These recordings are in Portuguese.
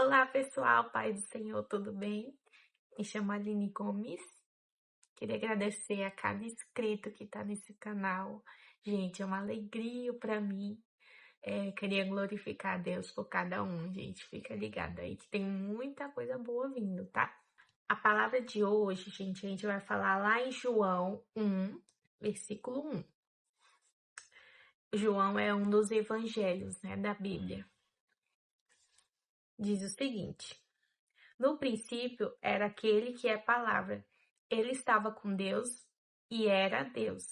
Olá, pessoal, Pai do Senhor, tudo bem? Me chamo Aline Gomes. Queria agradecer a cada inscrito que está nesse canal. Gente, é uma alegria para mim. Queria glorificar a Deus por cada um, gente. Fica ligado aí que tem muita coisa boa vindo, tá? A palavra de hoje, gente, a gente vai falar lá em João 1, versículo 1. João é um dos evangelhos, né, da Bíblia. Diz o seguinte: no princípio era aquele que é palavra. Ele estava com Deus e era Deus.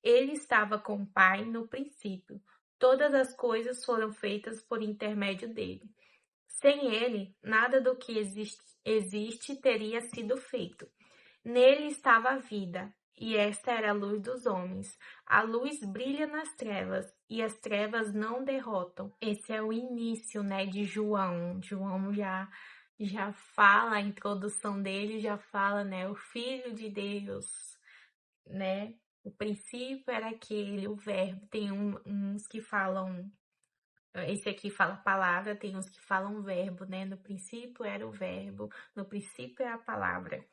Ele estava com o Pai no princípio. Todas as coisas foram feitas por intermédio dele. Sem ele, nada do que existe teria sido feito. Nele estava a vida, e esta era a luz dos homens. A luz brilha nas trevas, e as trevas não derrotam. Esse é o início, né, de João. João já fala, a introdução dele já fala, né, o Filho de Deus, né? O princípio era aquele, o verbo. Tem uns que falam, esse aqui fala palavra, tem uns que falam verbo, né? No princípio era o verbo, no princípio é a palavra.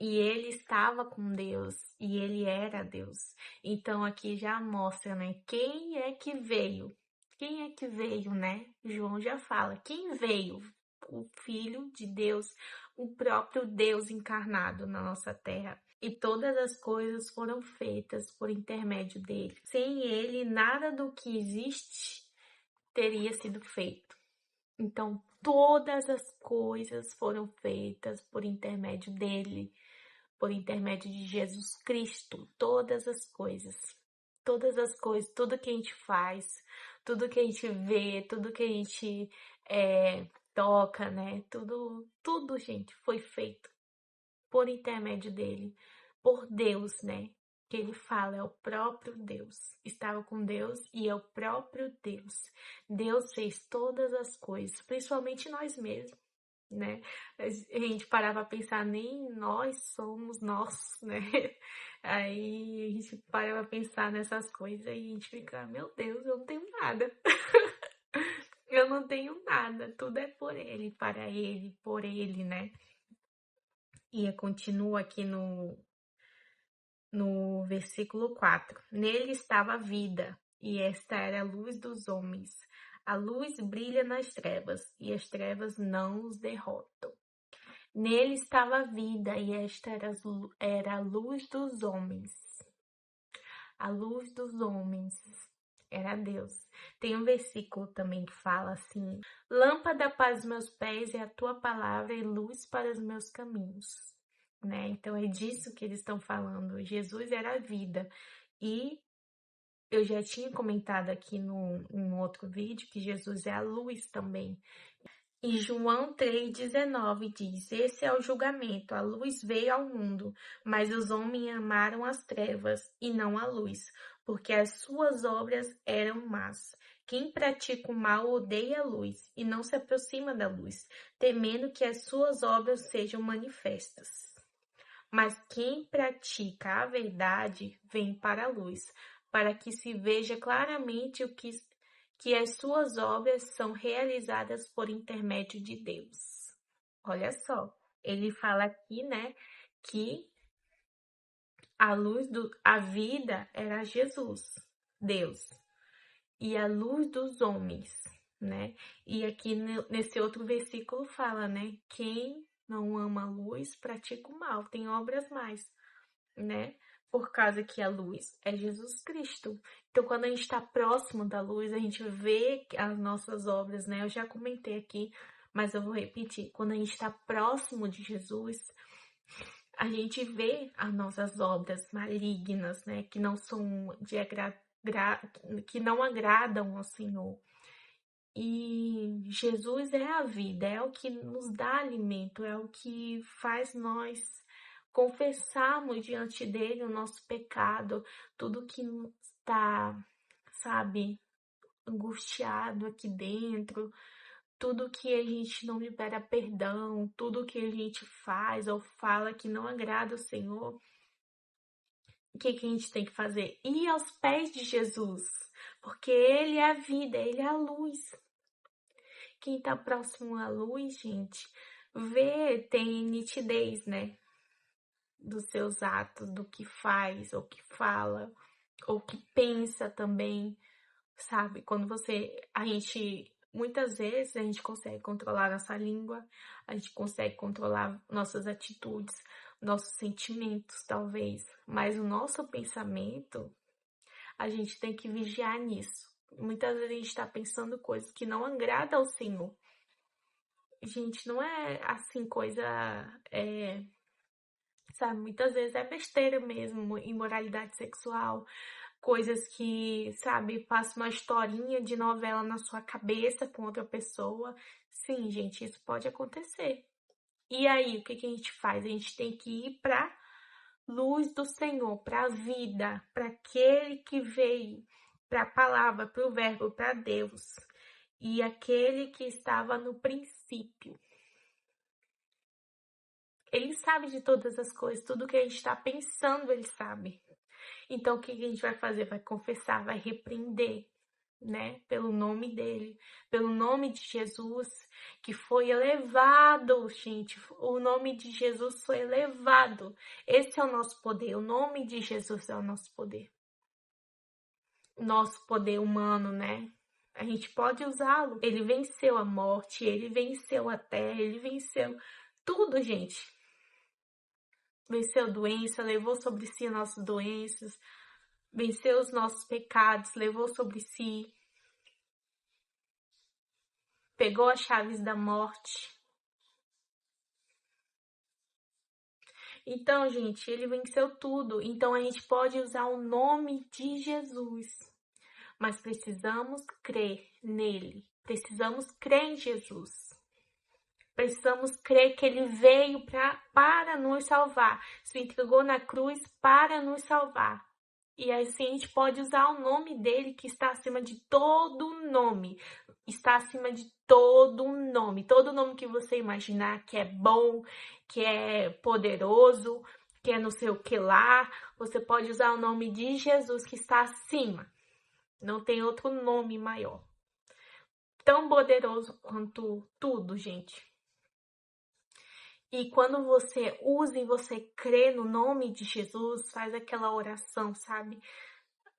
E ele estava com Deus, e ele era Deus. Então aqui já mostra, né? Quem é que veio? Quem é que veio, né? João já fala. Quem veio? O Filho de Deus, o próprio Deus encarnado na nossa terra. E todas as coisas foram feitas por intermédio dele. Sem ele, nada do que existe teria sido feito. Então, todas as coisas foram feitas por intermédio dele, por intermédio de Jesus Cristo. Todas as coisas, tudo que a gente faz, tudo que a gente vê, tudo que a gente toca, né? Tudo, gente, foi feito por intermédio dele, por Deus, né? Que ele fala, é o próprio Deus. Estava com Deus e é o próprio Deus. Deus fez todas as coisas, principalmente nós mesmos, né? A gente parava a pensar, nem nós somos nós, né? Aí a gente parava a pensar nessas coisas e a gente fica, meu Deus, eu não tenho nada. Eu não tenho nada, tudo é por ele, para ele, por ele, né? E continua aqui no versículo 4. Nele estava a vida, e esta era a luz dos homens. A luz brilha nas trevas, e as trevas não os derrotam. Nele estava a vida, e esta era a luz dos homens. A luz dos homens era Deus. Tem um versículo também que fala assim: lâmpada para os meus pés é a tua palavra e luz para os meus caminhos. Né? Então é disso que eles estão falando. Jesus era a vida. E eu já tinha comentado aqui num outro vídeo que Jesus é a luz também. E João 3,19 diz: esse é o julgamento, a luz veio ao mundo, mas os homens amaram as trevas e não a luz, porque as suas obras eram más. Quem pratica o mal odeia a luz e não se aproxima da luz, temendo que as suas obras sejam manifestas. Mas quem pratica a verdade vem para a luz, para que se veja claramente que as suas obras são realizadas por intermédio de Deus. Olha só, ele fala aqui, né, que a vida era Jesus, Deus, e a luz dos homens, né? E aqui nesse outro versículo fala, né, quem não ama a luz pratica o mal, tem obras mais, né? Por causa que a luz é Jesus Cristo. Então, quando a gente está próximo da luz, a gente vê as nossas obras, né? Eu já comentei aqui, mas eu vou repetir. Quando a gente está próximo de Jesus, a gente vê as nossas obras malignas, né? Que não são que não agradam ao Senhor. E Jesus é a vida, é o que nos dá alimento, é o que faz nós confessarmos diante dele o nosso pecado, tudo que está, sabe, angustiado aqui dentro, tudo que a gente não libera perdão, tudo que a gente faz ou fala que não agrada o Senhor. O que a gente tem que fazer? Ir aos pés de Jesus, porque ele é a vida, ele é a luz. Quem tá próximo à luz, gente, vê, tem nitidez, né? Dos seus atos, do que faz, ou que fala, ou que pensa também, sabe? Muitas vezes a gente consegue controlar nossa língua, a gente consegue controlar nossas atitudes, nossos sentimentos, talvez, mas o nosso pensamento, a gente tem que vigiar nisso. Muitas vezes a gente está pensando coisas que não agradam ao Senhor. Gente, não é assim coisa, sabe? Muitas vezes é besteira mesmo, imoralidade sexual, coisas que, sabe, passa uma historinha de novela na sua cabeça com outra pessoa. Sim, gente, isso pode acontecer. E aí, o que a gente faz? A gente tem que ir para luz do Senhor, para a vida, para aquele que veio, para a palavra, para o verbo, para Deus. E aquele que estava no princípio. Ele sabe de todas as coisas, tudo que a gente está pensando, ele sabe. Então, o que a gente vai fazer? Vai confessar, vai repreender, né? Pelo nome dele, pelo nome de Jesus, que foi elevado, gente. O nome de Jesus foi elevado. Esse é o nosso poder. O nome de Jesus é o nosso poder. Nosso poder humano, né? A gente pode usá-lo. Ele venceu a morte, ele venceu a terra, ele venceu tudo, gente. Venceu doença, levou sobre si nossas doenças, venceu os nossos pecados, levou sobre si, pegou as chaves da morte. Então, gente, ele venceu tudo. Então, a gente pode usar o nome de Jesus, mas precisamos crer nele. Precisamos crer em Jesus. Precisamos crer que ele veio para nos salvar. Se entregou na cruz para nos salvar. E assim a gente pode usar o nome dele, que está acima de todo nome. Está acima de todo nome. Todo nome que você imaginar que é bom, que é poderoso, que é não sei o que lá. Você pode usar o nome de Jesus, que está acima. Não tem outro nome maior. Tão poderoso quanto tudo, gente. E quando você usa e você crê no nome de Jesus, faz aquela oração, sabe?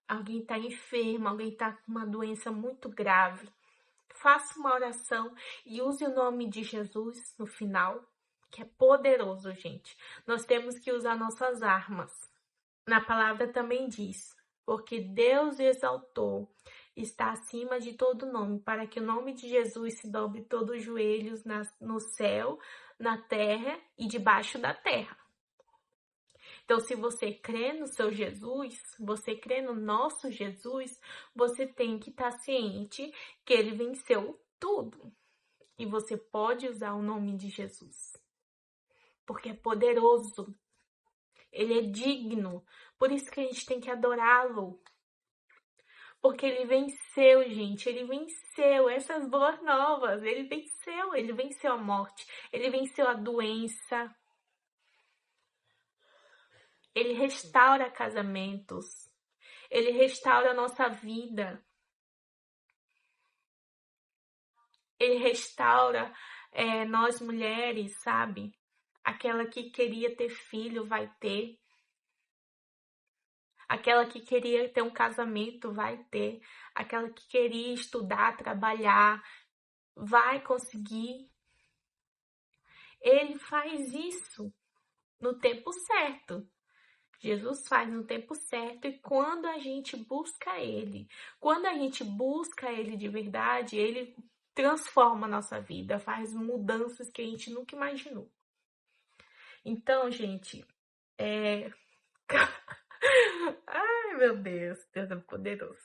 Alguém está enfermo, alguém está com uma doença muito grave. Faça uma oração e use o nome de Jesus no final, que é poderoso, gente. Nós temos que usar nossas armas. Na palavra também diz, porque Deus exaltou, está acima de todo nome, para que o nome de Jesus se dobre todos os joelhos no céu, na terra e debaixo da terra. Então, se você crê no seu Jesus, você crê no nosso Jesus, você tem que estar ciente que ele venceu tudo. E você pode usar o nome de Jesus, porque é poderoso. Ele é digno. Por isso que a gente tem que adorá-lo. Porque ele venceu, gente. Ele venceu essas boas novas. Ele venceu a morte. Ele venceu a doença. Ele restaura casamentos. Ele restaura a nossa vida. Ele restaura nós mulheres, sabe? Aquela que queria ter filho vai ter. Aquela que queria ter um casamento vai ter. Aquela que queria estudar, trabalhar, vai conseguir. Ele faz isso no tempo certo. Jesus faz no tempo certo e quando a gente busca ele, quando a gente busca ele de verdade, ele transforma a nossa vida, faz mudanças que a gente nunca imaginou. Então, gente, ai, meu Deus, Deus é poderoso.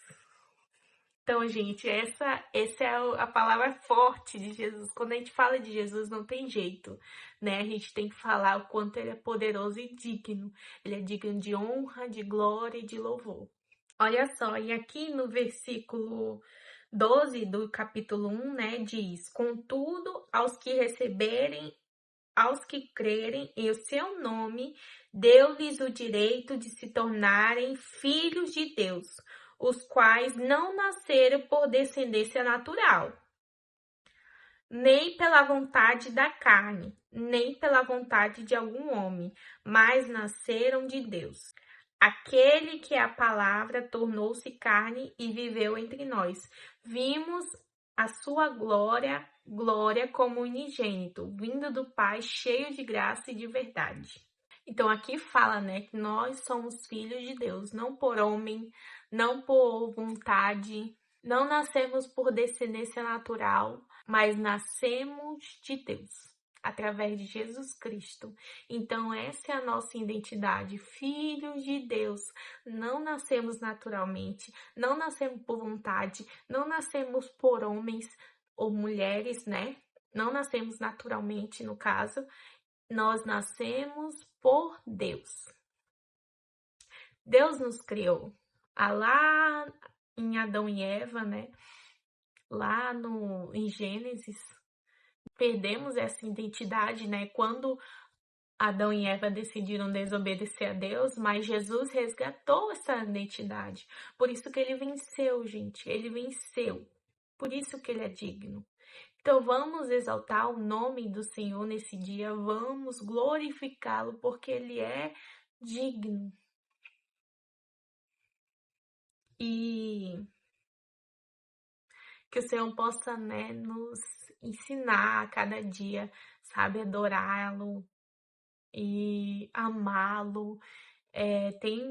Então, gente, essa é a palavra forte de Jesus. Quando a gente fala de Jesus, não tem jeito, né? A gente tem que falar o quanto ele é poderoso e digno. Ele é digno de honra, de glória e de louvor. Olha só, e aqui no versículo 12 do capítulo 1, né, diz: Contudo, aos que crerem em seu nome, deu-lhes o direito de se tornarem filhos de Deus, os quais não nasceram por descendência natural. nem pela vontade da carne, nem pela vontade de algum homem, mas nasceram de Deus. Aquele que é a palavra tornou-se carne e viveu entre nós. Vimos a sua glória, glória como unigênito, vindo do Pai, cheio de graça e de verdade. Então aqui fala, né, que nós somos filhos de Deus, não por homem, não por vontade, não nascemos por descendência natural, mas nascemos de Deus, através de Jesus Cristo. Então essa é a nossa identidade, filhos de Deus. Não nascemos naturalmente, não nascemos por vontade, não nascemos por homens ou mulheres, né? Não nascemos naturalmente, no caso, nós nascemos por Deus. Deus nos criou. Lá em Adão e Eva, né? Lá em Gênesis, perdemos essa identidade, né? Quando Adão e Eva decidiram desobedecer a Deus, mas Jesus resgatou essa identidade. Por isso que ele venceu, gente. Ele venceu. Por isso que ele é digno. Então vamos exaltar o nome do Senhor nesse dia, vamos glorificá-lo, porque ele é digno. E que o Senhor possa, né, nos ensinar a cada dia, sabe, adorá-lo e amá-lo. Tem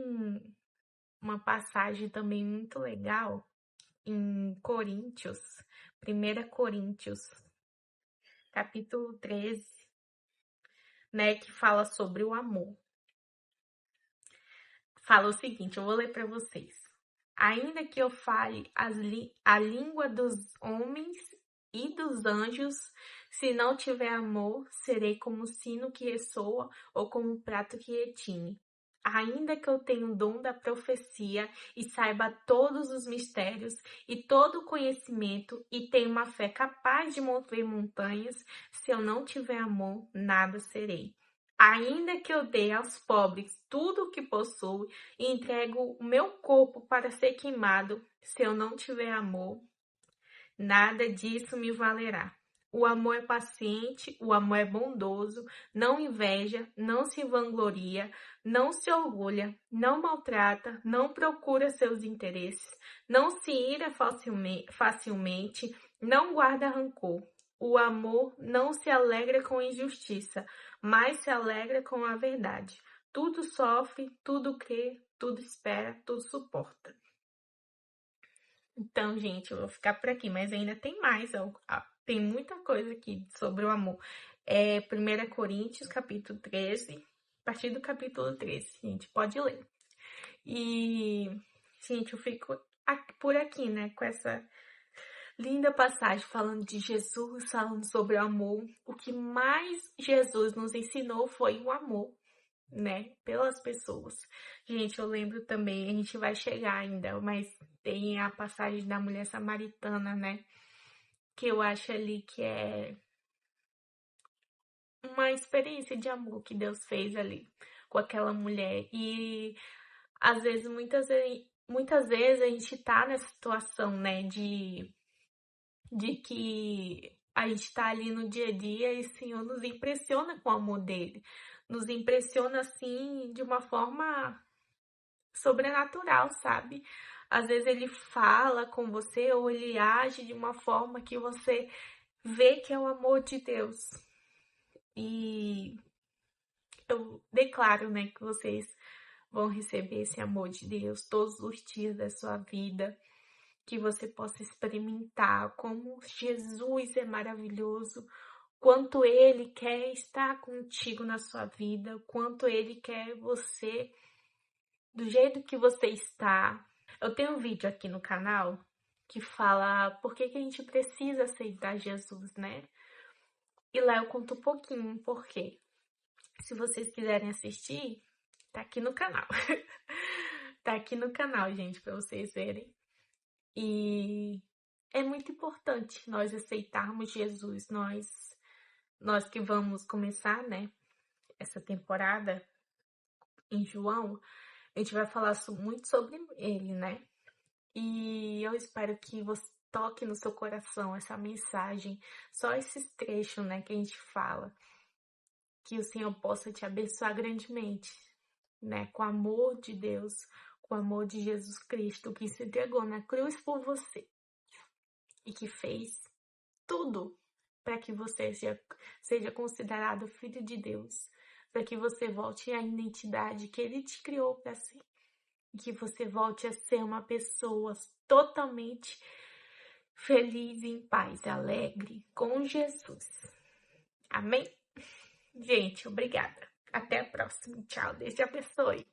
uma passagem também muito legal em Coríntios, 1 Coríntios, capítulo 13, né, que fala sobre o amor. Fala o seguinte, eu vou ler para vocês. Ainda que eu fale a língua dos homens e dos anjos, se não tiver amor, serei como um sino que ressoa ou como um prato que retine. Ainda que eu tenha o dom da profecia e saiba todos os mistérios e todo o conhecimento e tenha uma fé capaz de mover montanhas, se eu não tiver amor, nada serei. Ainda que eu dê aos pobres tudo o que possuo e entrego o meu corpo para ser queimado, se eu não tiver amor, nada disso me valerá. O amor é paciente, o amor é bondoso, não inveja, não se vangloria, não se orgulha, não maltrata, não procura seus interesses, não se ira facilmente, não guarda rancor. O amor não se alegra com injustiça, mas se alegra com a verdade. Tudo sofre, tudo crê, tudo espera, tudo suporta. Então, gente, eu vou ficar por aqui, mas ainda tem mais. Tem muita coisa aqui sobre o amor. 1 Coríntios, capítulo 13, a partir do capítulo 13, gente, pode ler. E, gente, eu fico por aqui, né, com essa linda passagem falando de Jesus, falando sobre o amor. O que mais Jesus nos ensinou foi o amor, né, pelas pessoas. Gente, eu lembro também, a gente vai chegar ainda, mas tem a passagem da mulher samaritana, né, que eu acho ali que é uma experiência de amor que Deus fez ali com aquela mulher. E às vezes, muitas vezes a gente tá nessa situação, né, de que a gente tá ali no dia a dia e o Senhor nos impressiona com o amor dele. Nos impressiona assim de uma forma sobrenatural, sabe? Às vezes ele fala com você ou ele age de uma forma que você vê que é o amor de Deus. E eu declaro, né, que vocês vão receber esse amor de Deus todos os dias da sua vida, que você possa experimentar como Jesus é maravilhoso, quanto ele quer estar contigo na sua vida, quanto ele quer você do jeito que você está. Eu tenho um vídeo aqui no canal que fala por que a gente precisa aceitar Jesus, né? E lá eu conto um pouquinho por quê. Se vocês quiserem assistir, tá aqui no canal. Tá aqui no canal, gente, para vocês verem. E é muito importante nós aceitarmos Jesus, nós que vamos começar, né, essa temporada em João, a gente vai falar muito sobre ele, né? E eu espero que toque no seu coração essa mensagem, só esses trechos, né, que a gente fala. Que o Senhor possa te abençoar grandemente, né, com o amor de Deus, com o amor de Jesus Cristo, que se entregou na cruz por você e que fez tudo para que você seja considerado filho de Deus, para que você volte à identidade que Ele te criou para ser, e que você volte a ser uma pessoa totalmente feliz, em paz, alegre com Jesus. Amém? Gente, obrigada. Até a próxima. Tchau. Deus te abençoe.